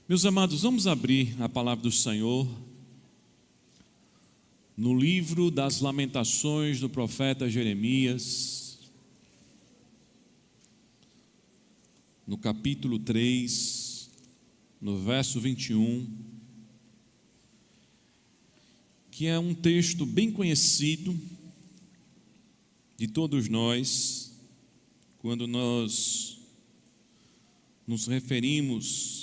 Meus amados, vamos abrir a palavra do Senhor no livro das Lamentações do profeta Jeremias, no capítulo 3, no verso 21, que é um texto bem conhecido de todos nós, quando nós nos referimos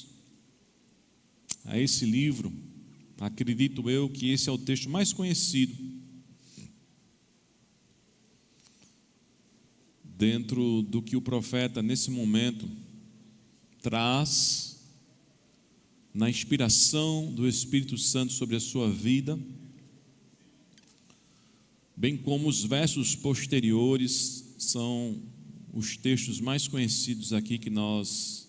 a esse livro. Acredito eu que esse é o texto mais conhecido dentro do que o profeta nesse momento traz na inspiração do Espírito Santo sobre a sua vida, bem como os versos posteriores são os textos mais conhecidos aqui que nós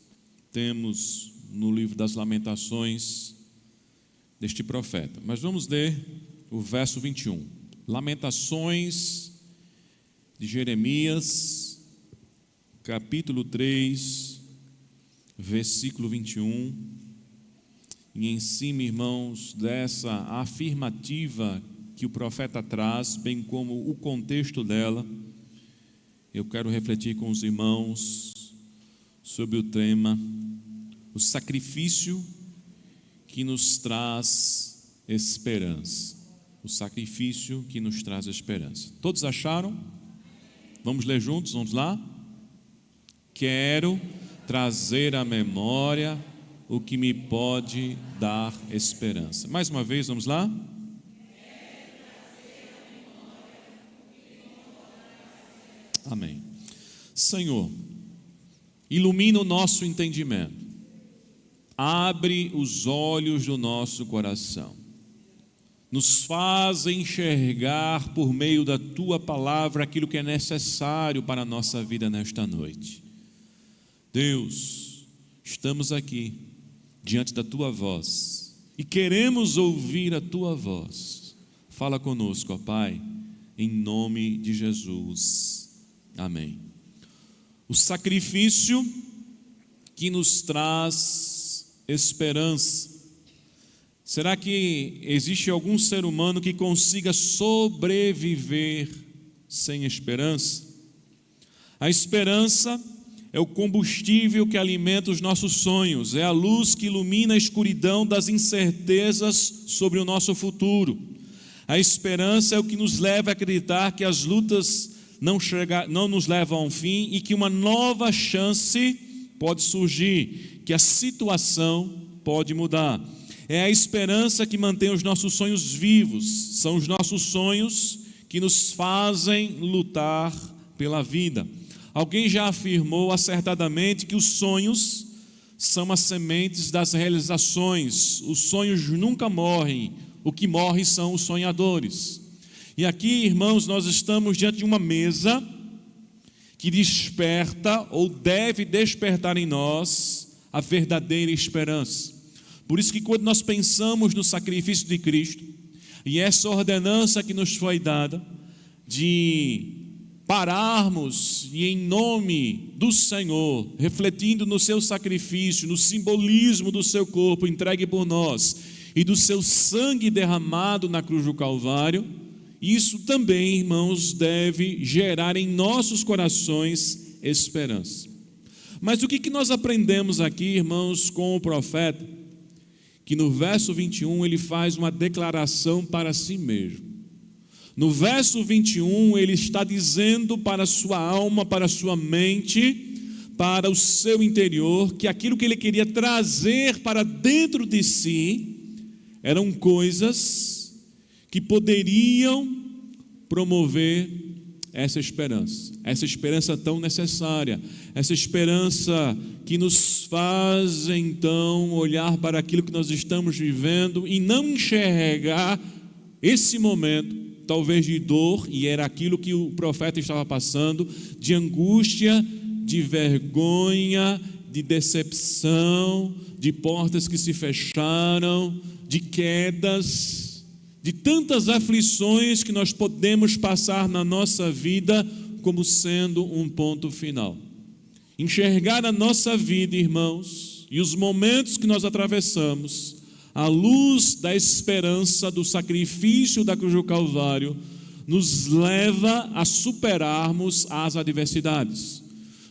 temos no livro das Lamentações deste profeta. Mas vamos ler o verso 21. Lamentações de Jeremias, capítulo 3, versículo 21. E em cima, irmãos, dessa afirmativa que o profeta traz, bem como o contexto dela, eu quero refletir com os irmãos sobre o tema: o sacrifício que nos traz esperança. O sacrifício que nos traz esperança. Todos acharam? Vamos ler juntos? Vamos lá? Quero trazer à memória o que me pode dar esperança. Mais uma vez, vamos lá? Amém. Senhor, ilumina o nosso entendimento. Abre os olhos do nosso coração. Nos faz enxergar por meio da Tua palavra aquilo que é necessário para a nossa vida nesta noite. Deus, estamos aqui diante da Tua voz e queremos ouvir a Tua voz. Fala conosco, ó Pai, em nome de Jesus. Amém. O sacrifício que nos traz esperança. Será que existe algum ser humano que consiga sobreviver sem esperança? A esperança é o combustível que alimenta os nossos sonhos, é a luz que ilumina a escuridão das incertezas sobre o nosso futuro. A esperança é o que nos leva a acreditar que as lutas não nos levam a um fim e que uma nova chance pode surgir, que a situação pode mudar. É a esperança que mantém os nossos sonhos vivos, são os nossos sonhos que nos fazem lutar pela vida. Alguém já afirmou acertadamente que os sonhos são as sementes das realizações. Os sonhos nunca morrem, o que morre são os sonhadores. E aqui, irmãos, nós estamos diante de uma mesa que desperta ou deve despertar em nós a verdadeira esperança. Por isso que quando nós pensamos no sacrifício de Cristo e essa ordenança que nos foi dada de pararmos e em nome do Senhor, refletindo no seu sacrifício, no simbolismo do seu corpo entregue por nós e do seu sangue derramado na cruz do Calvário, isso também, irmãos, deve gerar em nossos corações esperança. Mas o que nós aprendemos aqui, irmãos, com o profeta? Que no verso 21 ele faz uma declaração para si mesmo. No verso 21 ele está dizendo para a sua alma, para a sua mente, para o seu interior, que aquilo que ele queria trazer para dentro de si eram coisas que poderiam promover essa esperança tão necessária, essa esperança que nos faz então olhar para aquilo que nós estamos vivendo e não enxergar esse momento, talvez de dor, e era aquilo que o profeta estava passando, de angústia, de vergonha, de decepção, de portas que se fecharam, de quedas, de tantas aflições que nós podemos passar na nossa vida como sendo um ponto final. Enxergar a nossa vida, irmãos, e os momentos que nós atravessamos, à luz da esperança do sacrifício da cruz do Calvário, nos leva a superarmos as adversidades,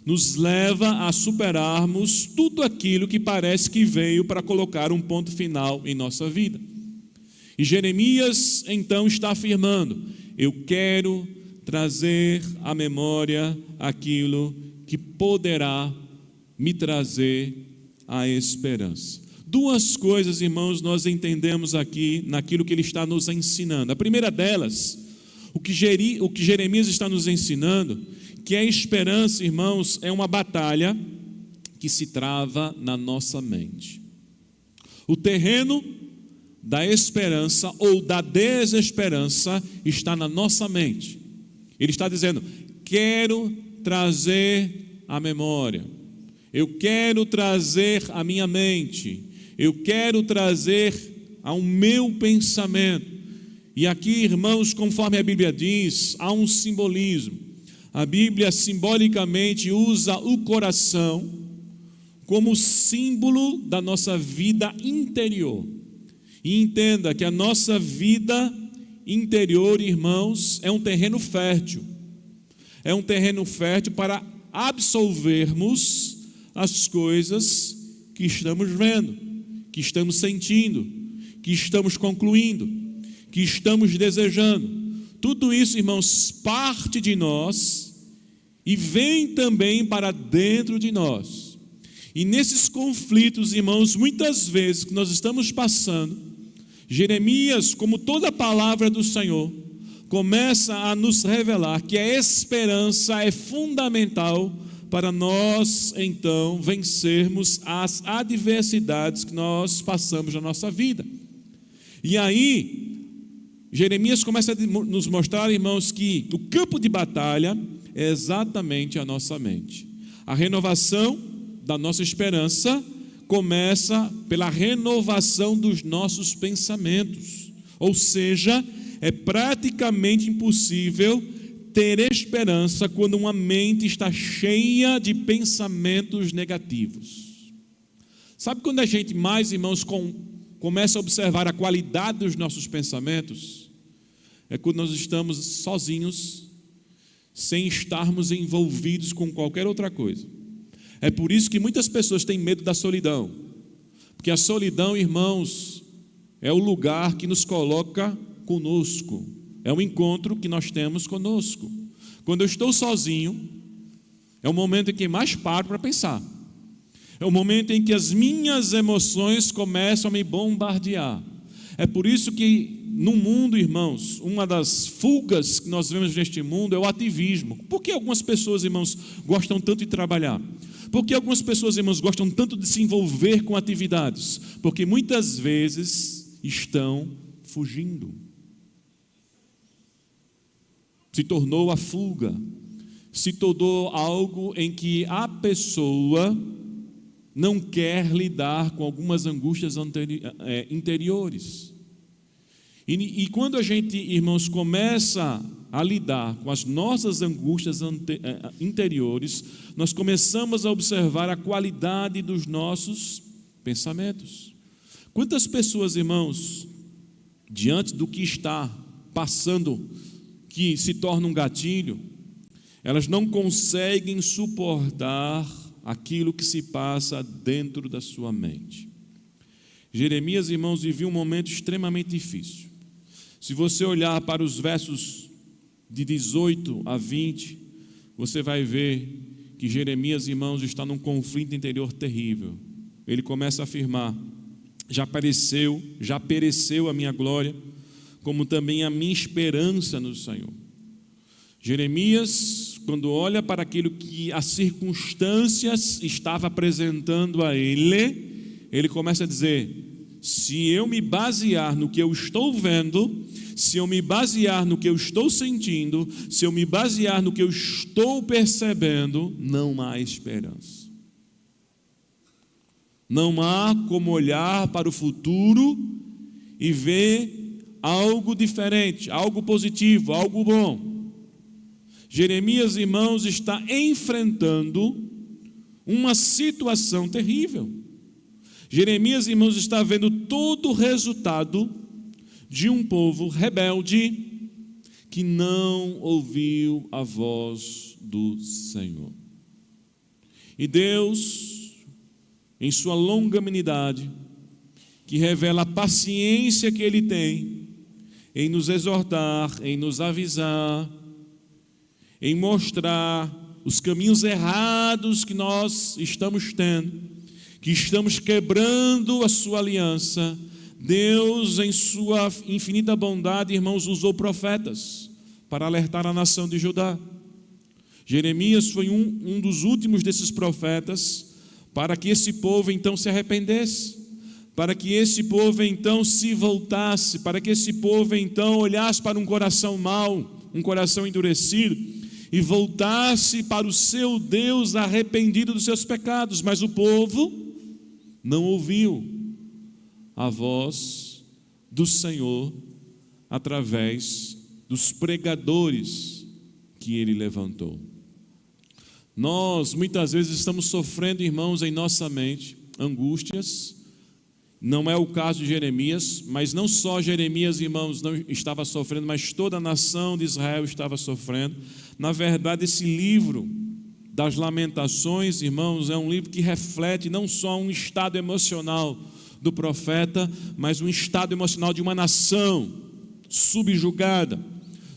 nos leva a superarmos tudo aquilo que parece que veio para colocar um ponto final em nossa vida. E Jeremias então está afirmando: eu quero trazer à memória aquilo que poderá me trazer a esperança. Duas coisas, irmãos, nós entendemos aqui naquilo que ele está nos ensinando. A primeira delas, o que Jeremias está nos ensinando, que a esperança, irmãos, é uma batalha que se trava na nossa mente. O terreno da esperança ou da desesperança está na nossa mente. Ele está dizendo: quero trazer a memória, eu quero trazer a minha mente, eu quero trazer ao meu pensamento. E aqui, irmãos, conforme a Bíblia diz, há um simbolismo. A Bíblia simbolicamente usa o coração como símbolo da nossa vida interior. E entenda que a nossa vida interior, irmãos, é um terreno fértil. É um terreno fértil para absolvermos as coisas que estamos vendo, que estamos sentindo, que estamos concluindo, que estamos desejando. Tudo isso, irmãos, parte de nós e vem também para dentro de nós. E nesses conflitos, irmãos, muitas vezes que nós estamos passando, Jeremias, como toda a palavra do Senhor, começa a nos revelar que a esperança é fundamental para nós, então, vencermos as adversidades que nós passamos na nossa vida. E aí, Jeremias começa a nos mostrar, irmãos, que o campo de batalha é exatamente a nossa mente. A renovação da nossa esperança começa pela renovação dos nossos pensamentos. Ou seja, é praticamente impossível ter esperança quando uma mente está cheia de pensamentos negativos. Sabe quando a gente mais, irmãos, começa a observar a qualidade dos nossos pensamentos? É quando nós estamos sozinhos, sem estarmos envolvidos com qualquer outra coisa. É por isso que muitas pessoas têm medo da solidão, porque a solidão, irmãos, é o lugar que nos coloca conosco, é o encontro que nós temos conosco. Quando eu estou sozinho, é o momento em que mais paro para pensar, é o momento em que as minhas emoções começam a me bombardear. É por isso que no mundo, irmãos, uma das fugas que nós vemos neste mundo é o ativismo. Por que algumas pessoas, irmãos, gostam tanto de trabalhar? Por que algumas pessoas, irmãos, gostam tanto de se envolver com atividades? Porque muitas vezes estão fugindo. Se tornou a fuga, se tornou algo em que a pessoa não quer lidar com algumas angústias interiores. E quando a gente, irmãos, começa a lidar com as nossas angústias interiores, nós começamos a observar a qualidade dos nossos pensamentos. Quantas pessoas, irmãos, diante do que está passando, que se torna um gatilho, elas não conseguem suportar aquilo que se passa dentro da sua mente. Jeremias, irmãos, vivia um momento extremamente difícil. Se você olhar para os versos de 18 a 20, você vai ver que Jeremias, irmãos, está num conflito interior terrível. Ele começa a afirmar: já pereceu a minha glória, como também a minha esperança no Senhor. Jeremias, quando olha para aquilo que as circunstâncias estavam apresentando a ele começa a dizer: se eu me basear no que eu estou vendo, se eu me basear no que eu estou sentindo, se eu me basear no que eu estou percebendo, não há esperança. Não há como olhar para o futuro e ver algo diferente, algo positivo, algo bom. Jeremias, irmãos, está enfrentando uma situação terrível. Jeremias, irmãos, está vendo todo o resultado de um povo rebelde que não ouviu a voz do Senhor. E Deus, em sua longanimidade, que revela a paciência que Ele tem em nos exortar, em nos avisar, em mostrar os caminhos errados que nós estamos tendo, que estamos quebrando a sua aliança. Deus, em sua infinita bondade, irmãos, usou profetas para alertar a nação de Judá. Jeremias foi um dos últimos desses profetas, para que esse povo então se arrependesse, para que esse povo então se voltasse, para que esse povo então olhasse para um coração mau, um coração endurecido, e voltasse para o seu Deus arrependido dos seus pecados. Mas o povo não ouviu a voz do Senhor através dos pregadores que Ele levantou. Nós muitas vezes estamos sofrendo, irmãos, em nossa mente, angústias. Não é o caso de Jeremias, mas não só Jeremias, irmãos, não estava sofrendo, mas toda a nação de Israel estava sofrendo. Na verdade, esse livro das Lamentações, irmãos, é um livro que reflete não só um estado emocional do profeta, mas um estado emocional de uma nação subjugada,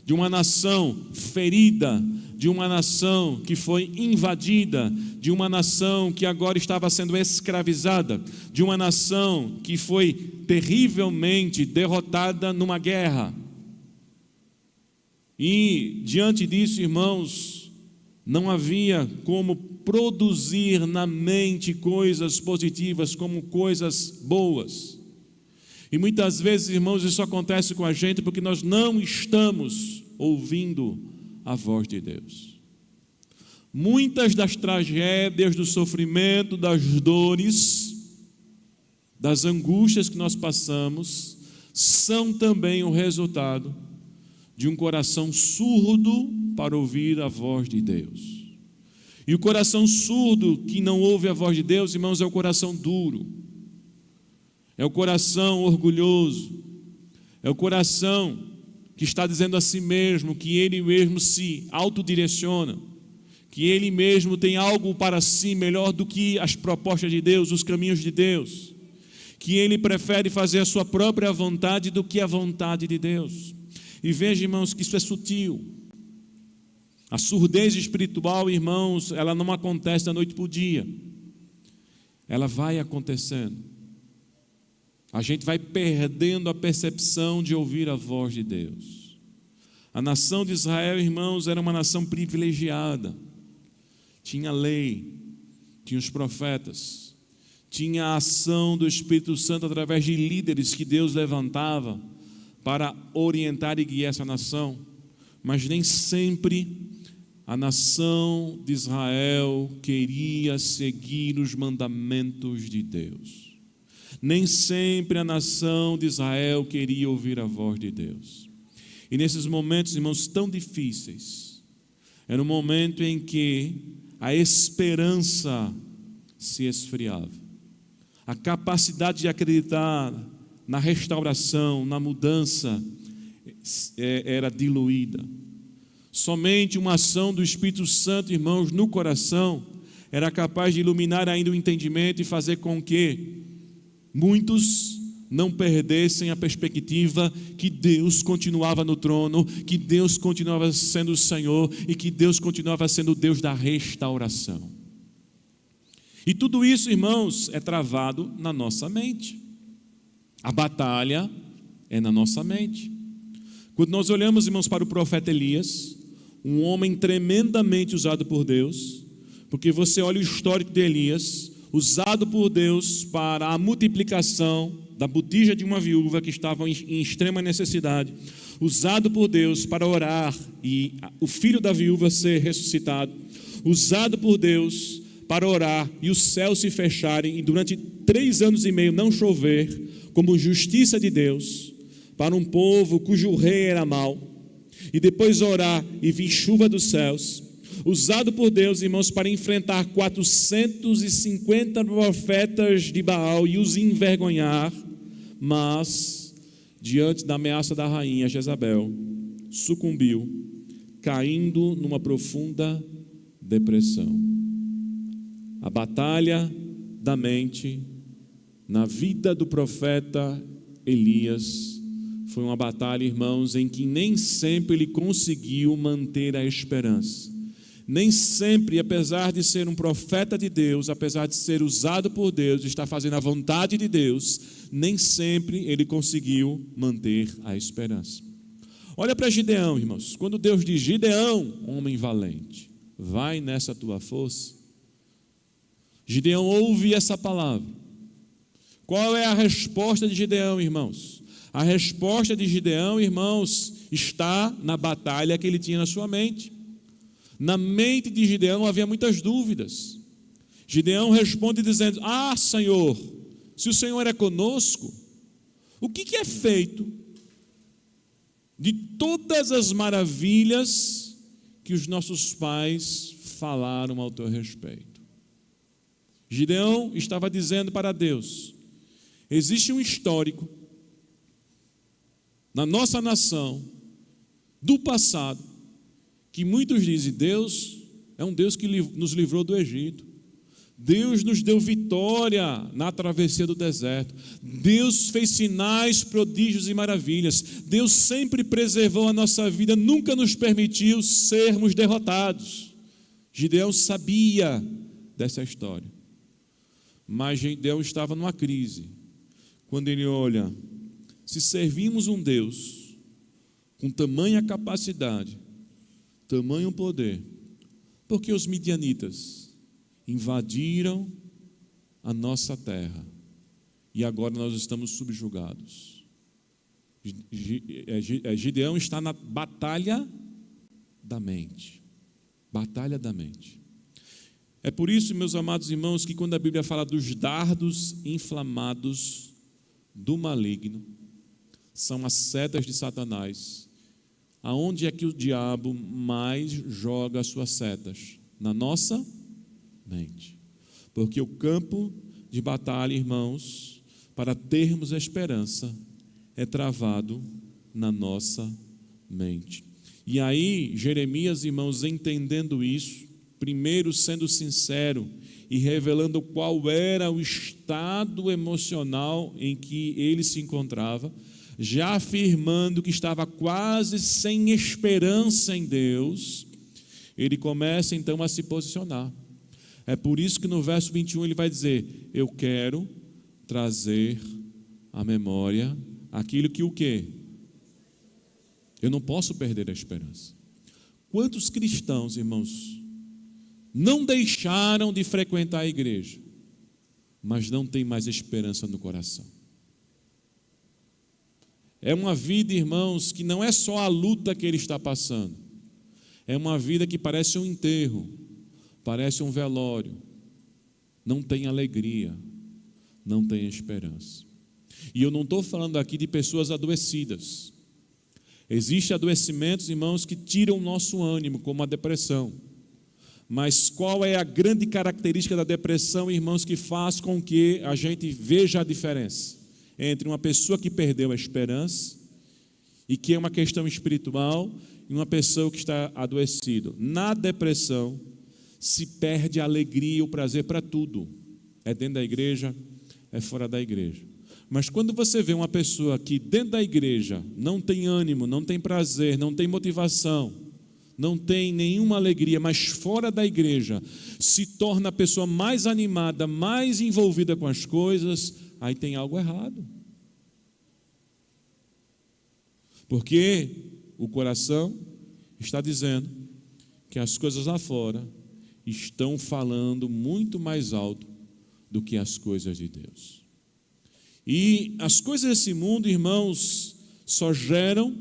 de uma nação ferida, de uma nação que foi invadida, de uma nação que agora estava sendo escravizada, de uma nação que foi terrivelmente derrotada numa guerra. E diante disso, irmãos, não havia como produzir na mente coisas positivas como coisas boas. E muitas vezes, irmãos, isso acontece com a gente porque nós não estamos ouvindo a voz de Deus. Muitas das tragédias, do sofrimento, das dores, das angústias que nós passamos, são também o resultado de um coração surdo para ouvir a voz de Deus. E o coração surdo que não ouve a voz de Deus, irmãos, é o coração duro, é o coração orgulhoso, é o coração que está dizendo a si mesmo que ele mesmo se autodireciona, que ele mesmo tem algo para si melhor do que as propostas de Deus, os caminhos de Deus, que ele prefere fazer a sua própria vontade do que a vontade de Deus. E veja, irmãos, que isso é sutil. A surdez espiritual, irmãos, ela não acontece da noite para o dia, ela vai acontecendo. A gente vai perdendo a percepção de ouvir a voz de Deus. A nação de Israel, irmãos, era uma nação privilegiada. Tinha lei, tinha os profetas, tinha a ação do Espírito Santo através de líderes que Deus levantava para orientar e guiar essa nação. Mas nem sempre a nação de Israel queria seguir os mandamentos de Deus. Nem sempre a nação de Israel queria ouvir a voz de Deus. E nesses momentos, irmãos, tão difíceis, era um momento em que a esperança se esfriava. A capacidade de acreditar na restauração, na mudança, era diluída. Somente uma ação do Espírito Santo, irmãos, no coração, era capaz de iluminar ainda o entendimento e fazer com que muitos não perdessem a perspectiva que Deus continuava no trono, que Deus continuava sendo o Senhor e que Deus continuava sendo o Deus da restauração. E tudo isso, irmãos, é travado na nossa mente. A batalha é na nossa mente. Quando nós olhamos, irmãos, para o profeta Elias, um homem tremendamente usado por Deus, porque você olha o histórico de Elias, usado por Deus para a multiplicação da botija de uma viúva que estava em extrema necessidade, usado por Deus para orar e o filho da viúva ser ressuscitado, usado por Deus para orar e os céus se fecharem e durante 3 anos e meio não chover, como justiça de Deus, para um povo cujo rei era mau, e depois orar e vir chuva dos céus, usado por Deus, irmãos, para enfrentar 450 profetas de Baal e os envergonhar, mas, diante da ameaça da rainha Jezabel, sucumbiu, caindo numa profunda depressão. A batalha da mente na vida do profeta Elias foi uma batalha, irmãos, em que nem sempre ele conseguiu manter a esperança. Nem sempre, apesar de ser um profeta de Deus, apesar de ser usado por Deus, de estar fazendo a vontade de Deus, nem sempre ele conseguiu manter a esperança. Olha para Gideão, irmãos. Quando Deus diz: Gideão, homem valente, vai nessa tua força. Gideão ouve essa palavra. Qual é a resposta de Gideão, irmãos? A resposta de Gideão, irmãos, está na batalha que ele tinha na sua mente. Na mente de Gideão havia muitas dúvidas. Gideão responde dizendo: Ah, Senhor, se o Senhor é conosco, o que é feito de todas as maravilhas que os nossos pais falaram ao teu respeito? Gideão estava dizendo para Deus: existe um histórico na nossa nação, do passado, que muitos dizem: Deus é um Deus que nos livrou do Egito. Deus nos deu vitória na travessia do deserto. Deus fez sinais, prodígios e maravilhas. Deus sempre preservou a nossa vida, nunca nos permitiu sermos derrotados. Gideão sabia dessa história. Mas Gideão estava numa crise. Quando ele olha: se servimos um Deus com tamanha capacidade, tamanho poder, por que os midianitas invadiram a nossa terra e agora nós estamos subjugados? Gideão está na batalha da mente. Batalha da mente. É por isso, meus amados irmãos, que quando a Bíblia fala dos dardos inflamados do maligno, são as setas de Satanás. Aonde é que o diabo mais joga as suas setas? Na nossa mente. Porque o campo de batalha, irmãos, para termos esperança, é travado na nossa mente. E aí, Jeremias, irmãos, entendendo isso, primeiro sendo sincero e revelando qual era o estado emocional em que ele se encontrava, já afirmando que estava quase sem esperança em Deus, ele começa então a se posicionar. É por isso que no verso 21 ele vai dizer: eu quero trazer à memória aquilo que o quê? Eu não posso perder a esperança. Quantos cristãos, irmãos, não deixaram de frequentar a igreja, mas não tem mais esperança no coração? É uma vida, irmãos, que não é só a luta que ele está passando. É uma vida que parece um enterro, parece um velório. Não tem alegria, não tem esperança. E eu não estou falando aqui de pessoas adoecidas. Existem adoecimentos, irmãos, que tiram o nosso ânimo, como a depressão. Mas qual é a grande característica da depressão, irmãos, que faz com que a gente veja a diferença entre uma pessoa que perdeu a esperança e que é uma questão espiritual e uma pessoa que está adoecida? Na depressão se perde a alegria e o prazer para tudo. É dentro da igreja, é fora da igreja. Mas quando você vê uma pessoa que dentro da igreja não tem ânimo, não tem prazer, não tem motivação, não tem nenhuma alegria, mas fora da igreja se torna a pessoa mais animada, mais envolvida com as coisas, aí tem algo errado. Porque o coração está dizendo que as coisas lá fora estão falando muito mais alto do que as coisas de Deus. E as coisas desse mundo, irmãos, só geram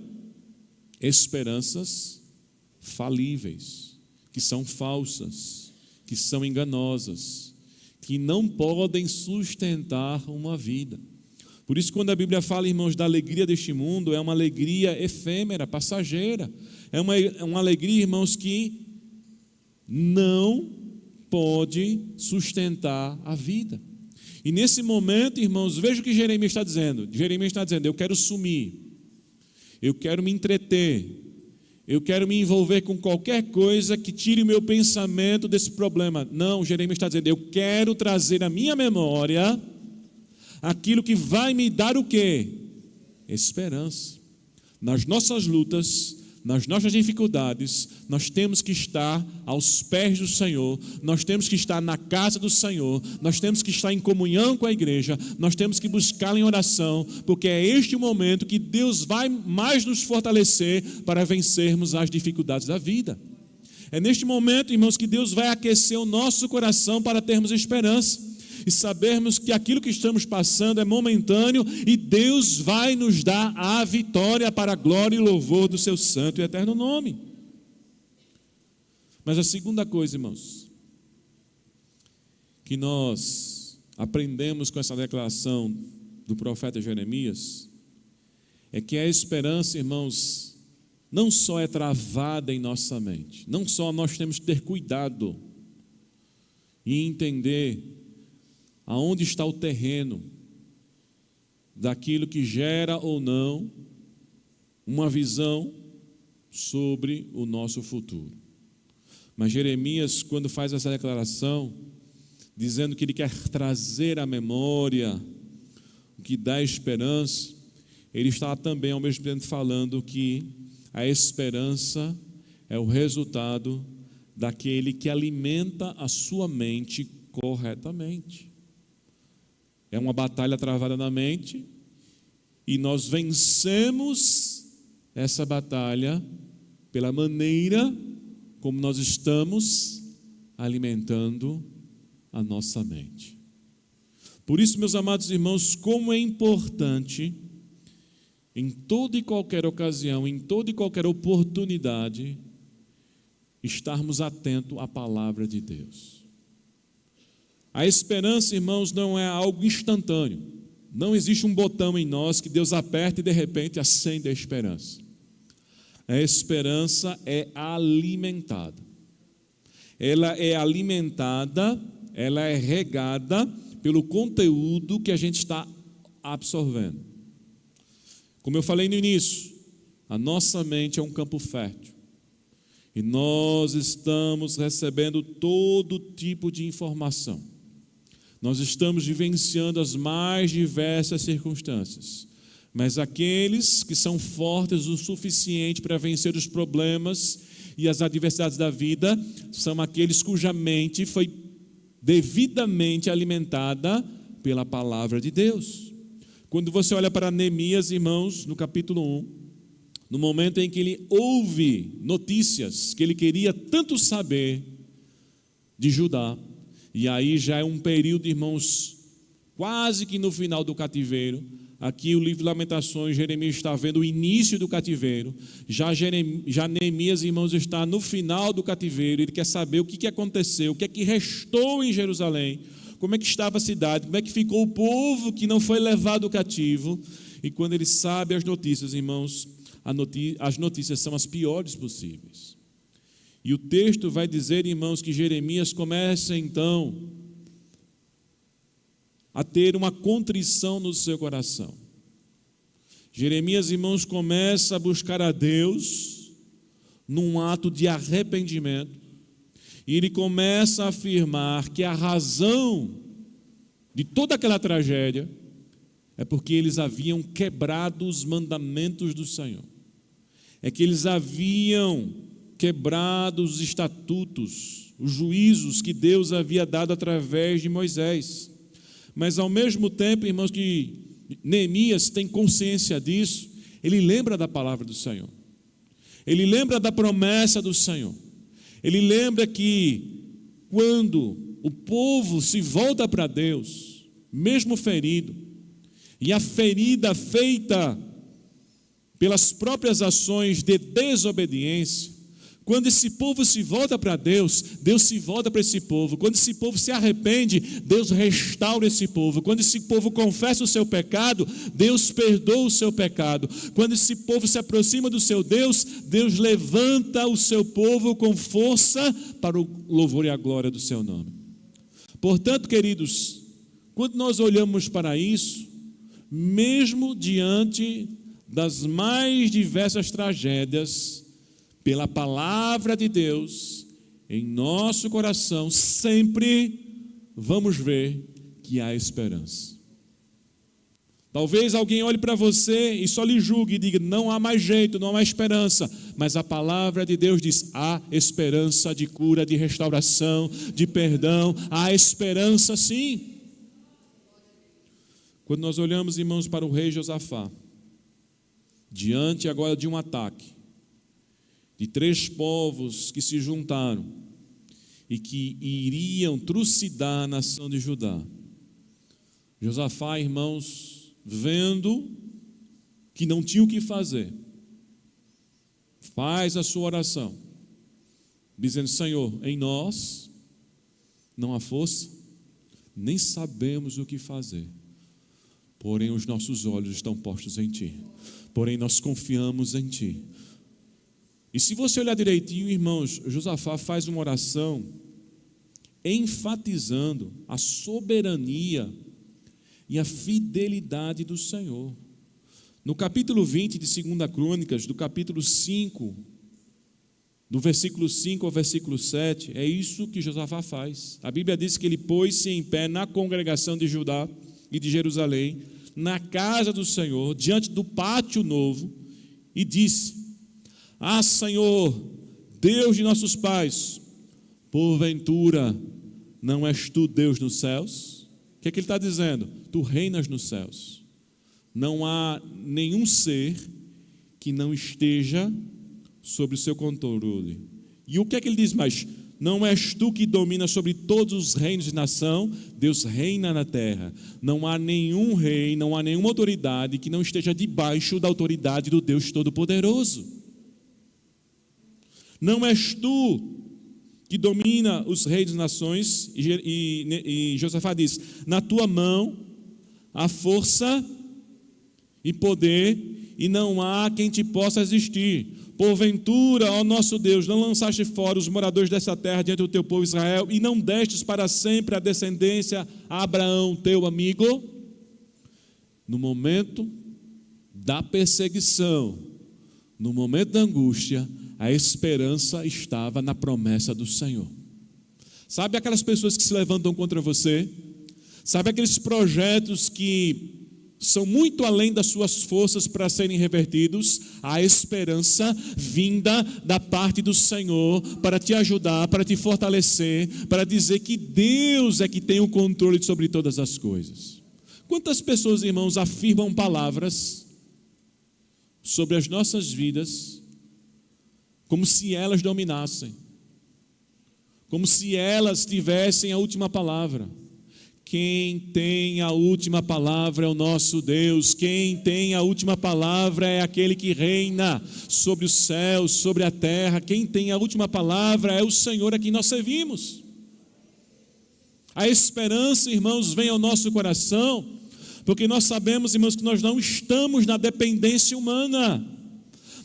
esperanças falíveis, que são falsas, que são enganosas, que não podem sustentar uma vida. Por isso, quando a Bíblia fala, irmãos, da alegria deste mundo, é uma alegria efêmera, passageira. É uma alegria, irmãos, que não pode sustentar a vida. E nesse momento, irmãos, veja o que Jeremias está dizendo. Jeremias está dizendo: eu quero sumir, eu quero me entreter, eu quero me envolver com qualquer coisa que tire o meu pensamento desse problema. Não, Jeremias está dizendo: eu quero trazer à minha memória aquilo que vai me dar o quê? Esperança. Nas nossas lutas, nas nossas dificuldades, nós temos que estar aos pés do Senhor, nós temos que estar na casa do Senhor, nós temos que estar em comunhão com a igreja, nós temos que buscá-lo em oração, porque é este o momento que Deus vai mais nos fortalecer para vencermos as dificuldades da vida. É neste momento, irmãos, que Deus vai aquecer o nosso coração para termos esperança e sabermos que aquilo que estamos passando é momentâneo e Deus vai nos dar a vitória para a glória e louvor do seu santo e eterno nome. Mas a segunda coisa, irmãos, que nós aprendemos com essa declaração do profeta Jeremias, é que a esperança, irmãos, não só é travada em nossa mente, não só nós temos que ter cuidado e entender aonde está o terreno daquilo que gera ou não uma visão sobre o nosso futuro. Mas Jeremias, quando faz essa declaração, dizendo que ele quer trazer à memória o que dá esperança, ele está também ao mesmo tempo falando que a esperança é o resultado daquele que alimenta a sua mente corretamente. É uma batalha travada na mente e nós vencemos essa batalha pela maneira como nós estamos alimentando a nossa mente. Por isso, meus amados irmãos, como é importante em toda e qualquer ocasião, em toda e qualquer oportunidade, estarmos atentos à palavra de Deus. A esperança, irmãos, não é algo instantâneo. Não existe um botão em nós que Deus aperta e de repente acende a esperança. A esperança é alimentada. Ela é alimentada, ela é regada pelo conteúdo que a gente está absorvendo. Como eu falei no início, a nossa mente é um campo fértil. E nós estamos recebendo todo tipo de informação. Nós estamos vivenciando as mais diversas circunstâncias, mas aqueles que são fortes o suficiente para vencer os problemas e as adversidades da vida são aqueles cuja mente foi devidamente alimentada pela palavra de Deus. Quando você olha para Neemias, irmãos, no capítulo 1, no momento em que ele ouve notícias que ele queria tanto saber de Judá, e aí já é um período, irmãos, quase que no final do cativeiro. Aqui o livro de Lamentações, Jeremias está vendo o início do cativeiro. Já Neemias, irmãos, está no final do cativeiro. Ele quer saber o que aconteceu, o que é que restou em Jerusalém, como é que estava a cidade, como é que ficou o povo que não foi levado cativo. E quando ele sabe as notícias, irmãos, as notícias são as piores possíveis. E o texto vai dizer, irmãos, que Jeremias começa então a ter uma contrição no seu coração. Jeremias, irmãos, começa a buscar a Deus num ato de arrependimento. E ele começa a afirmar que a razão de toda aquela tragédia é porque eles haviam quebrado os mandamentos do Senhor. É que eles haviam quebrado os estatutos, os juízos que Deus havia dado através de Moisés. Mas ao mesmo tempo, irmãos, que Neemias tem consciência disso, ele lembra da palavra do Senhor. Ele lembra da promessa do Senhor. Ele lembra que quando o povo se volta para Deus, mesmo ferido, e a ferida feita pelas próprias ações de desobediência, Quando esse povo se volta para Deus, Deus se volta para esse povo. Quando esse povo se arrepende, Deus restaura esse povo. Quando esse povo confessa o seu pecado, Deus perdoa o seu pecado. Quando esse povo se aproxima do seu Deus, Deus levanta o seu povo com força para o louvor e a glória do seu nome. Portanto, queridos, quando nós olhamos para isso, mesmo diante das mais diversas tragédias, pela palavra de Deus, em nosso coração, sempre vamos ver que há esperança. Talvez alguém olhe para você e só lhe julgue e diga, não há mais jeito, não há mais esperança. Mas a palavra de Deus diz, há esperança de cura, de restauração, de perdão, há esperança sim. Quando nós olhamos, irmãos, para o rei Josafá, diante agora de um ataque, de 3 povos que se juntaram e que iriam trucidar a nação de Judá. Josafá, irmãos, vendo que não tinha o que fazer, faz a sua oração, dizendo, Senhor, em nós não há força, nem sabemos o que fazer, porém os nossos olhos estão postos em Ti, porém nós confiamos em Ti. E se você olhar direitinho, irmãos, Josafá faz uma oração enfatizando a soberania e a fidelidade do Senhor. No capítulo 20 de 2 Crônicas, do capítulo 5, do versículo 5 ao versículo 7, é isso que Josafá faz. A Bíblia diz que ele pôs-se em pé na congregação de Judá e de Jerusalém, na casa do Senhor, diante do pátio novo, e disse, ah, Senhor, Deus de nossos pais, porventura não és tu Deus nos céus? O que é que ele está dizendo? Tu reinas nos céus. Não há nenhum ser que não esteja sobre o seu controle. E o que é que ele diz mais? Não és tu que domina sobre todos os reinos de nação? Deus reina na terra. Não há nenhum rei, não há nenhuma autoridade que não esteja debaixo da autoridade do Deus Todo-Poderoso. Não és tu que domina os reis das nações, e Josafá diz, na tua mão há força e poder, e não há quem te possa resistir. Porventura, ó nosso Deus, não lançaste fora os moradores dessa terra diante do teu povo Israel, e não destes para sempre a descendência a Abraão, teu amigo? No momento da perseguição, no momento da angústia, a esperança estava na promessa do Senhor. Sabe aquelas pessoas que se levantam contra você? Sabe aqueles projetos que são muito além das suas forças para serem revertidos? A esperança vinda da parte do Senhor para te ajudar, para te fortalecer, para dizer que Deus é que tem o controle sobre todas as coisas. Quantas pessoas, irmãos, afirmam palavras sobre as nossas vidas como se elas dominassem, como se elas tivessem a última palavra? Quem tem a última palavra é o nosso Deus. Quem tem a última palavra é aquele que reina sobre os céus, sobre a terra. Quem tem a última palavra é o Senhor a quem nós servimos. A esperança, irmãos, vem ao nosso coração, porque nós sabemos, irmãos, que nós não estamos na dependência humana.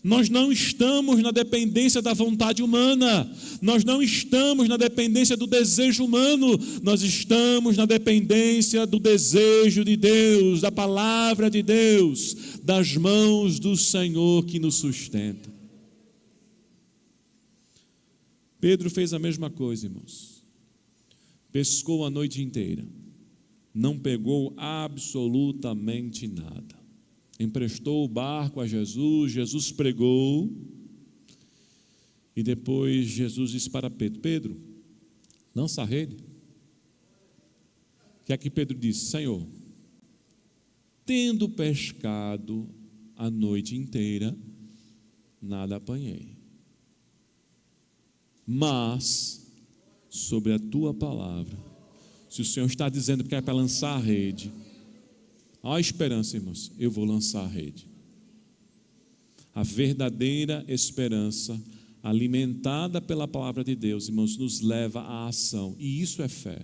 Nós não estamos na dependência da vontade humana, nós não estamos na dependência do desejo humano, nós estamos na dependência do desejo de Deus, da palavra de Deus, das mãos do Senhor que nos sustenta. Pedro fez a mesma coisa, irmãos. Pescou a noite inteira, não pegou absolutamente nada. Emprestou o barco a Jesus, Jesus pregou, e depois Jesus disse para Pedro, Pedro, lança a rede. O que é que Pedro disse? Senhor, tendo pescado a noite inteira, nada apanhei, mas sobre a tua palavra, se o Senhor está dizendo que é para lançar a rede, há esperança, irmãos, eu vou lançar a rede. A verdadeira esperança, alimentada pela palavra de Deus, irmãos, nos leva à ação. E isso é fé.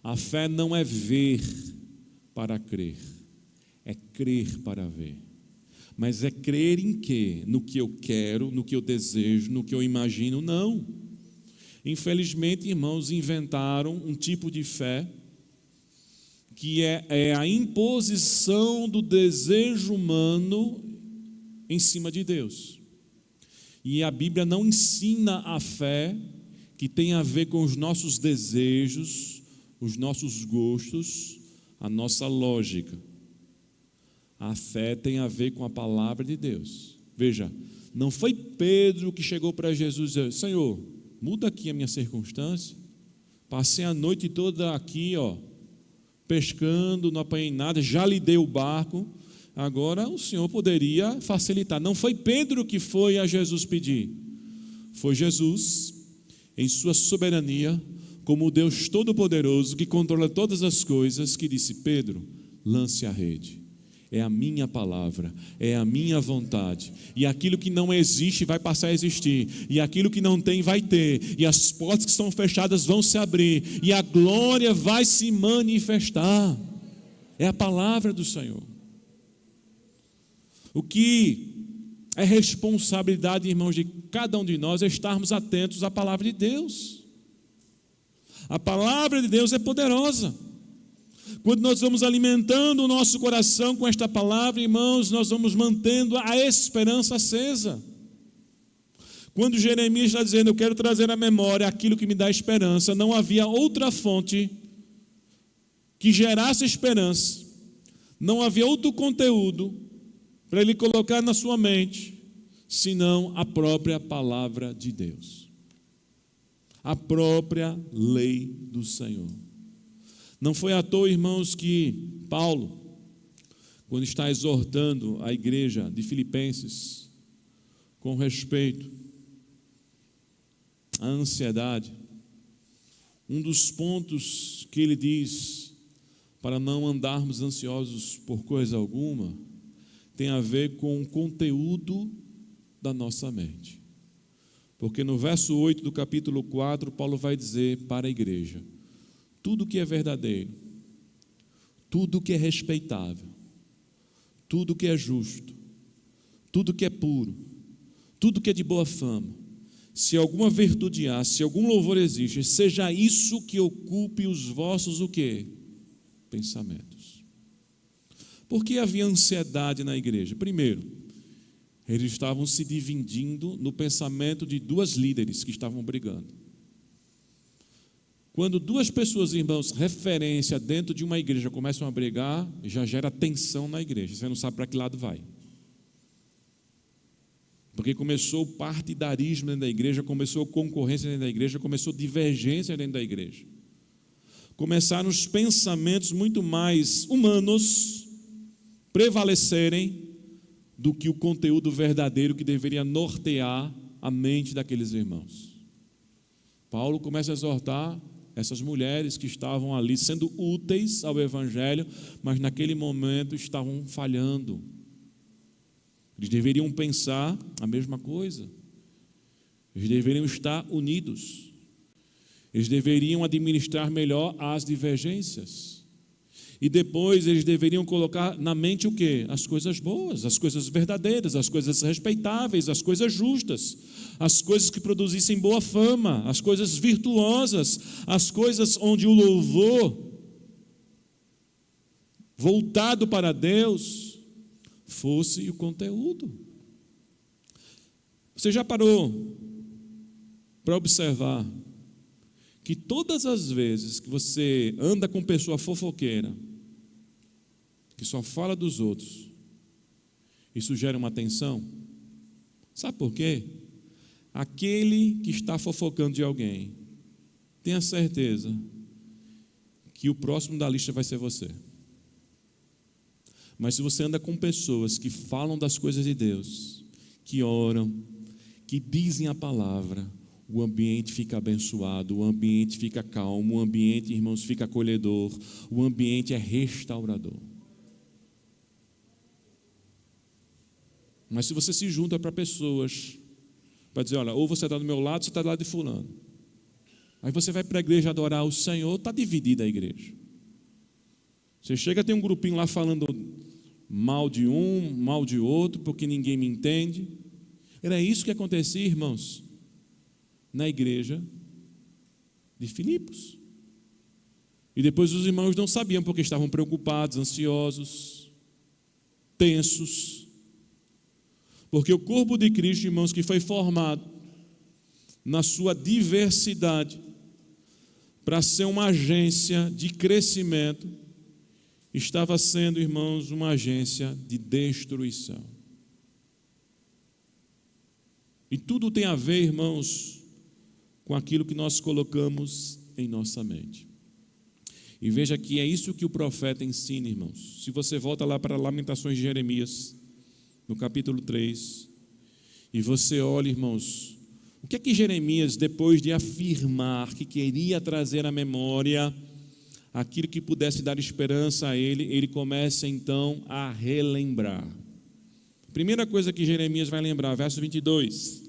A fé não é ver para crer, é crer para ver. Mas é crer em quê? No que eu quero, no que eu desejo, no que eu imagino? Não. Infelizmente, irmãos, inventaram um tipo de fé que é a imposição do desejo humano em cima de Deus. E a Bíblia não ensina a fé que tem a ver com os nossos desejos, os nossos gostos, a nossa lógica. A fé tem a ver com a palavra de Deus. Veja, não foi Pedro que chegou para Jesus e disse: Senhor, muda aqui a minha circunstância. Passei a noite toda aqui, pescando, não apanhei nada, já lhe dei o barco. Agora o Senhor poderia facilitar. Não foi Pedro que foi a Jesus pedir. Foi Jesus, em sua soberania, como o Deus Todo-Poderoso, que controla todas as coisas, que disse: Pedro, lance a rede. É a minha palavra, é a minha vontade. E aquilo que não existe vai passar a existir. E aquilo que não tem vai ter. E as portas que estão fechadas vão se abrir. E a glória vai se manifestar. É a palavra do Senhor. O que é responsabilidade, irmãos, de cada um de nós é estarmos atentos à palavra de Deus. A palavra de Deus é poderosa. Quando nós vamos alimentando o nosso coração com esta palavra, irmãos, nós vamos mantendo a esperança acesa. Quando Jeremias está dizendo: eu quero trazer à memória aquilo que me dá esperança, não havia outra fonte que gerasse esperança, não havia outro conteúdo para ele colocar na sua mente, senão a própria palavra de Deus, a própria lei do Senhor. Não foi à toa, irmãos, que Paulo, quando está exortando a igreja de Filipenses com respeito à ansiedade, um dos pontos que ele diz para não andarmos ansiosos por coisa alguma tem a ver com o conteúdo da nossa mente. Porque no verso 8 do capítulo 4, Paulo vai dizer para a igreja: tudo que é verdadeiro, tudo que é respeitável, tudo que é justo, tudo que é puro, tudo que é de boa fama, se alguma virtude há, se algum louvor existe, seja isso que ocupe os vossos o quê? Pensamentos. Por que havia ansiedade na igreja? Primeiro, eles estavam se dividindo no pensamento de duas líderes que estavam brigando. Quando duas pessoas, irmãos, referência dentro de uma igreja começam a brigar, já gera tensão na igreja. Você não sabe para que lado vai. Porque começou o partidarismo dentro da igreja, começou concorrência dentro da igreja, começou divergência dentro da igreja. Começaram os pensamentos muito mais humanos prevalecerem do que o conteúdo verdadeiro que deveria nortear a mente daqueles irmãos. Paulo começa a exortar essas mulheres que estavam ali sendo úteis ao evangelho, mas naquele momento estavam falhando. Eles deveriam pensar a mesma coisa. Eles deveriam estar unidos. Eles deveriam administrar melhor as divergências. E depois eles deveriam colocar na mente o quê? As coisas boas, as coisas verdadeiras, as coisas respeitáveis, as coisas justas, as coisas que produzissem boa fama, as coisas virtuosas, as coisas onde o louvor voltado para Deus fosse o conteúdo. Você já parou para observar que todas as vezes que você anda com pessoa fofoqueira, que só fala dos outros, isso gera uma tensão? Sabe por quê? Aquele que está fofocando de alguém, tenha certeza que o próximo da lista vai ser você. Mas se você anda com pessoas que falam das coisas de Deus, que oram, que dizem a palavra, o ambiente fica abençoado, o ambiente fica calmo, o ambiente, irmãos, fica acolhedor, o ambiente é restaurador. Mas se você se junta para pessoas para dizer, olha, ou você está do meu lado, ou você está do lado de fulano. Aí você vai para a igreja adorar o Senhor, está dividida a igreja. Você chega, tem um grupinho lá falando mal de um, mal de outro, porque ninguém me entende. Era isso que acontecia, irmãos, na igreja de Filipos. E depois os irmãos não sabiam, porque estavam preocupados, ansiosos, tensos. Porque o corpo de Cristo, irmãos, que foi formado na sua diversidade para ser uma agência de crescimento, estava sendo, irmãos, uma agência de destruição. E tudo tem a ver, irmãos, com aquilo que nós colocamos em nossa mente. E veja que é isso que o profeta ensina, irmãos. Se você volta lá para Lamentações de Jeremias, no capítulo 3, e você olha, irmãos, o que é que Jeremias, depois de afirmar que queria trazer à memória aquilo que pudesse dar esperança a ele começa então a relembrar. Primeira coisa que Jeremias vai lembrar, verso 22,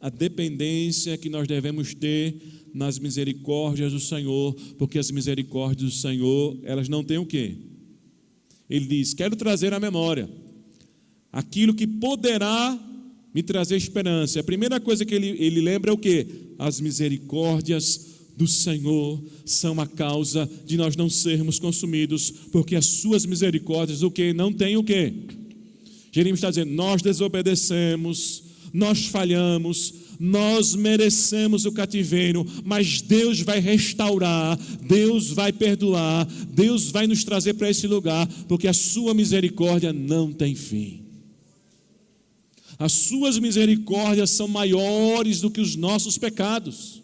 a dependência que nós devemos ter nas misericórdias do Senhor, porque as misericórdias do Senhor, elas não têm o quê? Ele diz, quero trazer à memória aquilo que poderá me trazer esperança. A primeira coisa que ele lembra é o quê? As misericórdias do Senhor são a causa de nós não sermos consumidos, porque as suas misericórdias, o quê? Não tem o quê? Jeremias está dizendo, nós desobedecemos, nós falhamos, nós merecemos o cativeiro, mas Deus vai restaurar, Deus vai perdoar, Deus vai nos trazer para esse lugar, porque a sua misericórdia não tem fim. As suas misericórdias são maiores do que os nossos pecados.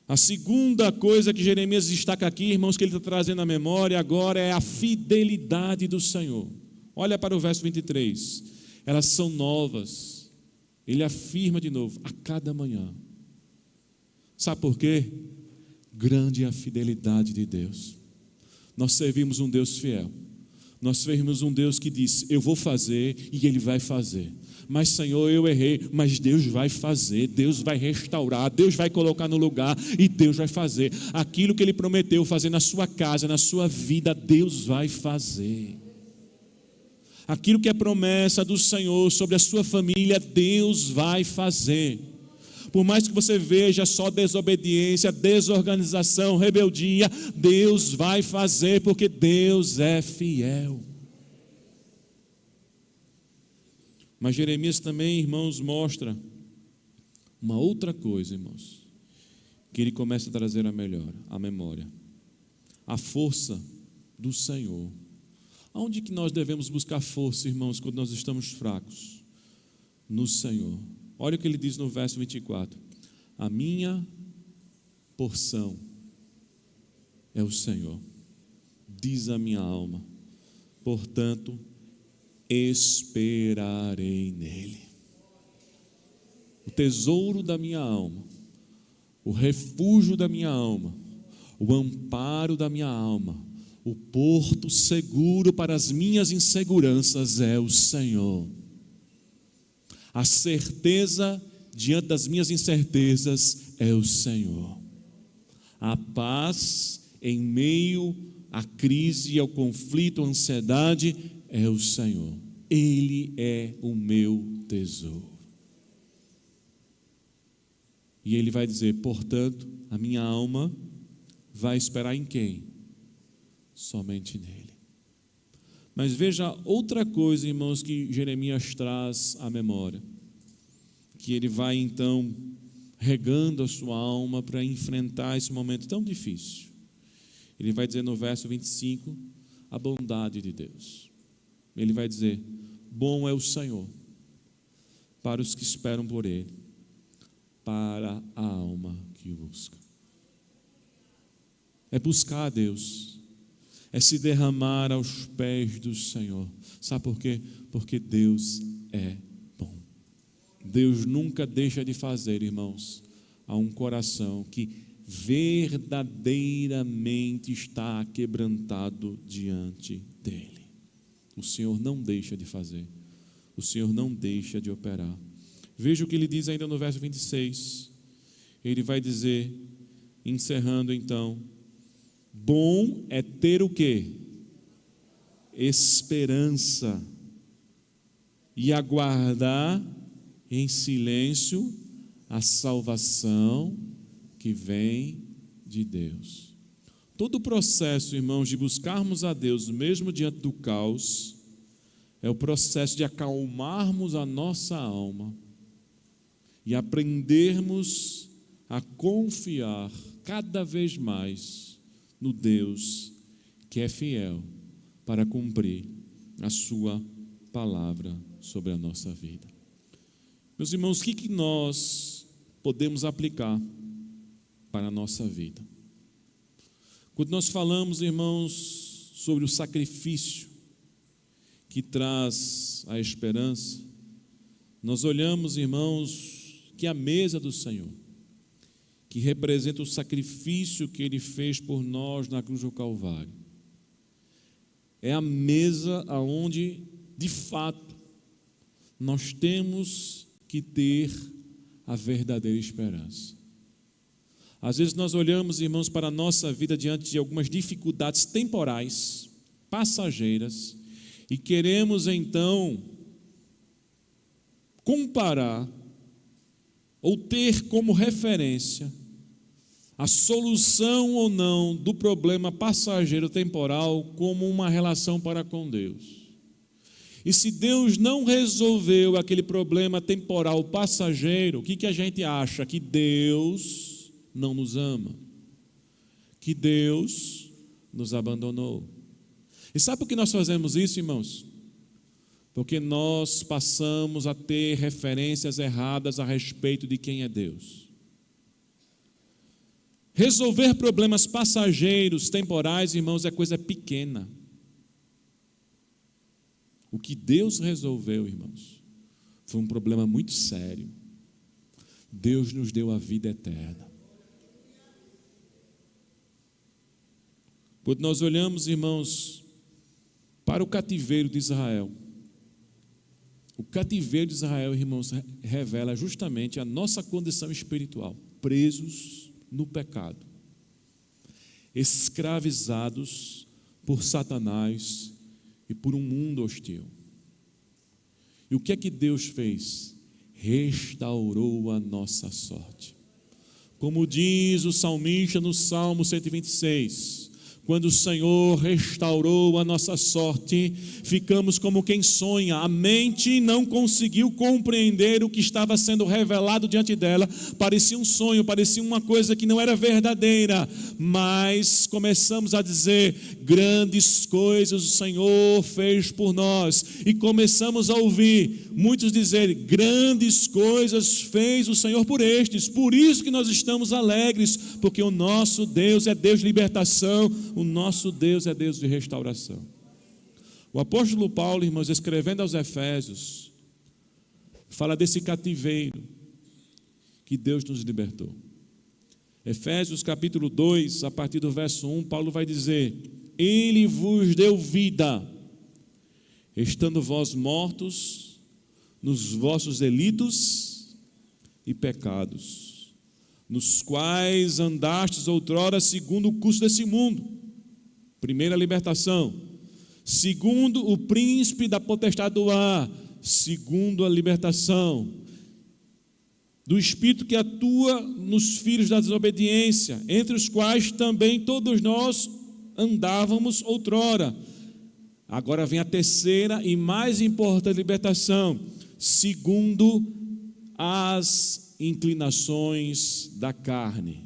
A segunda coisa que Jeremias destaca aqui, irmãos, que ele está trazendo à memória agora é a fidelidade do Senhor. Olha para o verso 23. Elas são novas. Ele afirma de novo, a cada manhã. Sabe por quê? Grande é a fidelidade de Deus. Nós servimos um Deus fiel. Nós servimos um Deus que diz, eu vou fazer e Ele vai fazer. Mas Senhor, eu errei, mas Deus vai fazer, Deus vai restaurar, Deus vai colocar no lugar e Deus vai fazer. Aquilo que Ele prometeu fazer na sua casa, na sua vida, Deus vai fazer. Aquilo que é promessa do Senhor sobre a sua família, Deus vai fazer. Por mais que você veja só desobediência, desorganização, rebeldia, Deus vai fazer, porque Deus é fiel. Mas Jeremias também, irmãos, mostra uma outra coisa, irmãos, que ele começa a trazer a memória. A força do Senhor. Aonde que nós devemos buscar força, irmãos, quando nós estamos fracos? No Senhor. Olha o que ele diz no verso 24. A minha porção é o Senhor, diz a minha alma, portanto, esperarei nele. O tesouro da minha alma, o refúgio da minha alma, o amparo da minha alma, o porto seguro para as minhas inseguranças é o Senhor. A certeza diante das minhas incertezas é o Senhor. A paz em meio à crise, ao conflito, à ansiedade é o Senhor. Ele é o meu tesouro. E ele vai dizer, portanto, a minha alma vai esperar em quem? Somente nele. Mas veja outra coisa, irmãos, que Jeremias traz à memória, que ele vai então regando a sua alma para enfrentar esse momento tão difícil. Ele vai dizer no verso 25, a bondade de Deus. Ele vai dizer, bom é o Senhor para os que esperam por Ele, para a alma que o busca. É buscar a Deus, é se derramar aos pés do Senhor. Sabe por quê? Porque Deus é bom. Deus nunca deixa de fazer, irmãos, a um coração que verdadeiramente está quebrantado diante dEle. O Senhor não deixa de fazer, o Senhor não deixa de operar. Veja o que ele diz ainda no verso 26. Ele vai dizer, encerrando então: bom é ter o quê? Esperança, e aguardar em silêncio a salvação que vem de Deus. Todo o processo, irmãos, de buscarmos a Deus, mesmo diante do caos, é o processo de acalmarmos a nossa alma e aprendermos a confiar cada vez mais no Deus que é fiel para cumprir a sua palavra sobre a nossa vida. Meus irmãos, o que nós podemos aplicar para a nossa vida? Quando nós falamos, irmãos, sobre o sacrifício que traz a esperança, nós olhamos, irmãos, que a mesa do Senhor, que representa o sacrifício que Ele fez por nós na cruz do Calvário, é a mesa aonde, de fato, nós temos que ter a verdadeira esperança. Às vezes nós olhamos, irmãos, para a nossa vida diante de algumas dificuldades temporais, passageiras, e queremos então comparar ou ter como referência a solução ou não do problema passageiro temporal como uma relação para com Deus. E se Deus não resolveu aquele problema temporal passageiro, o que a gente acha? Que Deus não nos ama, que Deus nos abandonou. E sabe por que nós fazemos isso, irmãos? Porque nós passamos a ter referências erradas a respeito de quem é Deus. Resolver problemas passageiros, temporais, irmãos, é coisa pequena. O que Deus resolveu, irmãos, foi um problema muito sério. Deus nos deu a vida eterna. Quando nós olhamos, irmãos, para o cativeiro de Israel, o cativeiro de Israel, irmãos, revela justamente a nossa condição espiritual, presos no pecado, escravizados por Satanás e por um mundo hostil. E o que é que Deus fez? Restaurou a nossa sorte. Como diz o salmista no Salmo 126, quando o Senhor restaurou a nossa sorte, ficamos como quem sonha. A mente não conseguiu compreender o que estava sendo revelado diante dela. Parecia um sonho, parecia uma coisa que não era verdadeira. Mas começamos a dizer: grandes coisas o Senhor fez por nós. E começamos a ouvir muitos dizer: grandes coisas fez o Senhor por estes. Por isso que nós estamos alegres, porque o nosso Deus é Deus de libertação. O nosso Deus é Deus de restauração. O apóstolo Paulo, irmãos, escrevendo aos Efésios, fala desse cativeiro que Deus nos libertou. Efésios capítulo 2, a partir do verso 1, Paulo vai dizer: Ele vos deu vida, estando vós mortos nos vossos delitos e pecados, nos quais andastes outrora segundo o curso desse mundo. Primeira libertação. Segundo o príncipe da potestade do ar. Segundo a libertação do espírito que atua nos filhos da desobediência, entre os quais também todos nós andávamos outrora. Agora vem a terceira e mais importante libertação. Segundo as inclinações da carne,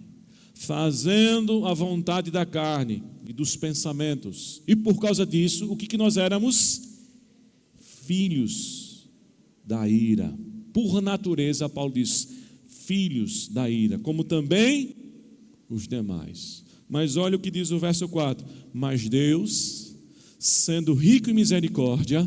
fazendo a vontade da carne e dos pensamentos. E por causa disso, o que nós éramos? Filhos da ira. Por natureza, Paulo diz, filhos da ira, como também os demais. Mas olha o que diz o verso 4. Mas Deus, sendo rico em misericórdia,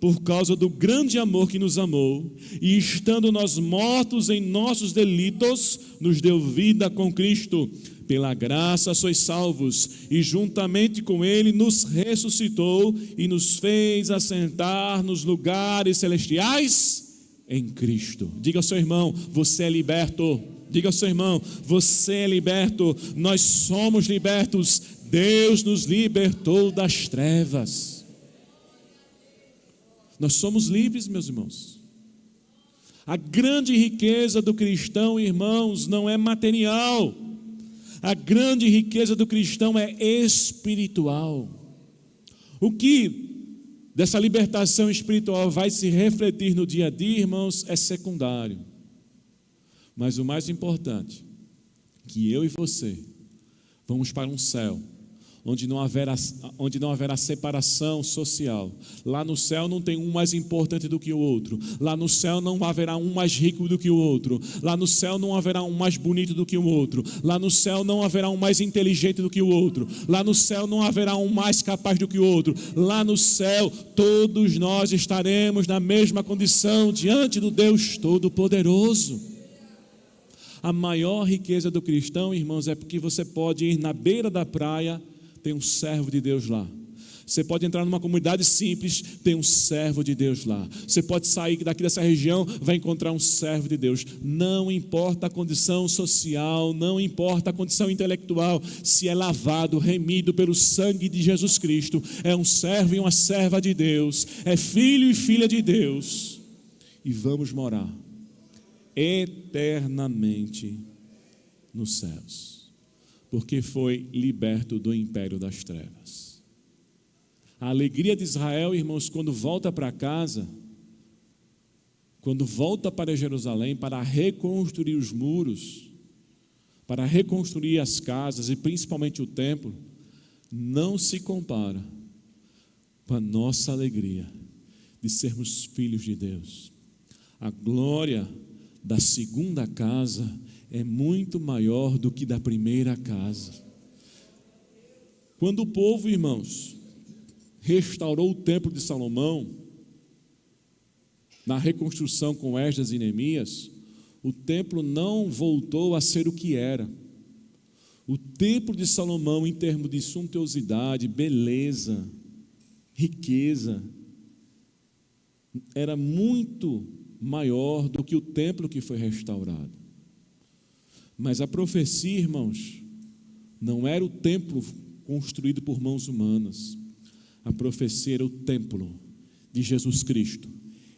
por causa do grande amor que nos amou, e estando nós mortos em nossos delitos, nos deu vida com Cristo. Pela graça sois salvos, e juntamente com Ele nos ressuscitou e nos fez assentar nos lugares celestiais em Cristo. Diga ao seu irmão, você é liberto. Diga ao seu irmão, você é liberto. Nós somos libertos. Deus nos libertou das trevas. Nós somos livres, meus irmãos. A grande riqueza do cristão, irmãos, não é material. A grande riqueza do cristão é espiritual. O que dessa libertação espiritual vai se refletir no dia a dia, irmãos, é secundário. Mas o mais importante, que eu e você vamos para um céu onde não haverá separação social. Lá no céu não tem um mais importante do que o outro. Lá no céu não haverá um mais rico do que o outro. Lá no céu não haverá um mais bonito do que o outro. Lá no céu não haverá um mais inteligente do que o outro. Lá no céu não haverá um mais capaz do que o outro. Lá no céu todos nós estaremos na mesma condição diante do Deus Todo-Poderoso. A maior riqueza do cristão, irmãos, é porque você pode ir na beira da praia, tem um servo de Deus lá. Você pode entrar numa comunidade simples, tem um servo de Deus lá. Você pode sair daqui dessa região, vai encontrar um servo de Deus. Não importa a condição social, não importa a condição intelectual, se é lavado, remido pelo sangue de Jesus Cristo, é um servo e uma serva de Deus, é filho e filha de Deus. E vamos morar eternamente nos céus, porque foi liberto do império das trevas. A alegria de Israel, irmãos, quando volta para casa, quando volta para Jerusalém para reconstruir os muros, para reconstruir as casas e principalmente o templo, não se compara com a nossa alegria de sermos filhos de Deus. A glória da segunda casa é muito maior do que da primeira casa. Quando o povo, irmãos, restaurou o templo de Salomão, na reconstrução com Esdras e Neemias, o templo não voltou a ser o que era. O templo de Salomão, em termos de suntuosidade, beleza, riqueza, era muito maior do que o templo que foi restaurado. Mas a profecia, irmãos, não era o templo construído por mãos humanas. A profecia era o templo de Jesus Cristo,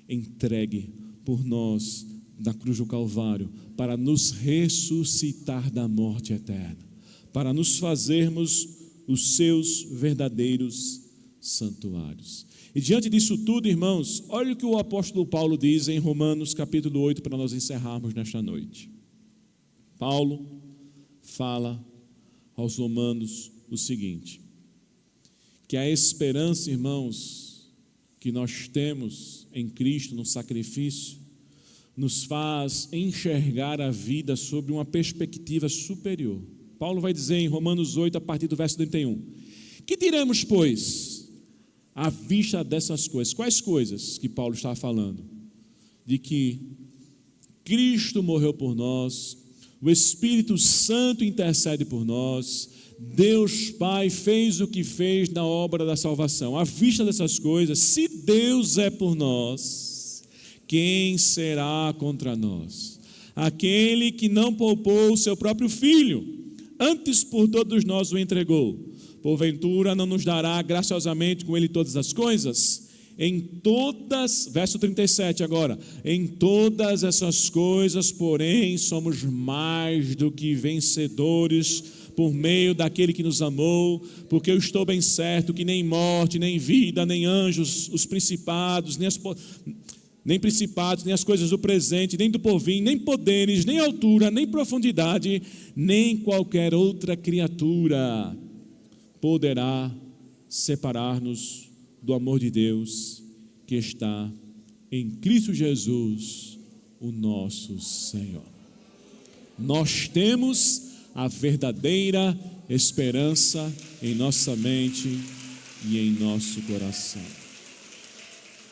entregue por nós na cruz do Calvário, para nos ressuscitar da morte eterna, para nos fazermos os seus verdadeiros santuários. E diante disso tudo, irmãos, olha o que o apóstolo Paulo diz em Romanos capítulo 8, para nós encerrarmos nesta noite. Paulo fala aos romanos o seguinte, que a esperança, irmãos, que nós temos em Cristo, no sacrifício, nos faz enxergar a vida sob uma perspectiva superior. Paulo vai dizer em Romanos 8, a partir do verso 31, que diremos, pois, à vista dessas coisas? Quais coisas que Paulo está falando? De que Cristo morreu por nós, o Espírito Santo intercede por nós, Deus Pai fez o que fez na obra da salvação. À vista dessas coisas, se Deus é por nós, quem será contra nós? Aquele que não poupou o seu próprio Filho, antes por todos nós o entregou, porventura não nos dará graciosamente com ele todas as coisas? Em todas, verso 37 agora, em todas essas coisas, porém, somos mais do que vencedores por meio daquele que nos amou, porque eu estou bem certo que nem morte, nem vida, nem anjos, os principados, nem principados, nem as coisas do presente, nem do porvir, nem poderes, nem altura, nem profundidade, nem qualquer outra criatura poderá separar-nos do amor de Deus que está em Cristo Jesus, o nosso Senhor. Nós temos a verdadeira esperança em nossa mente e em nosso coração.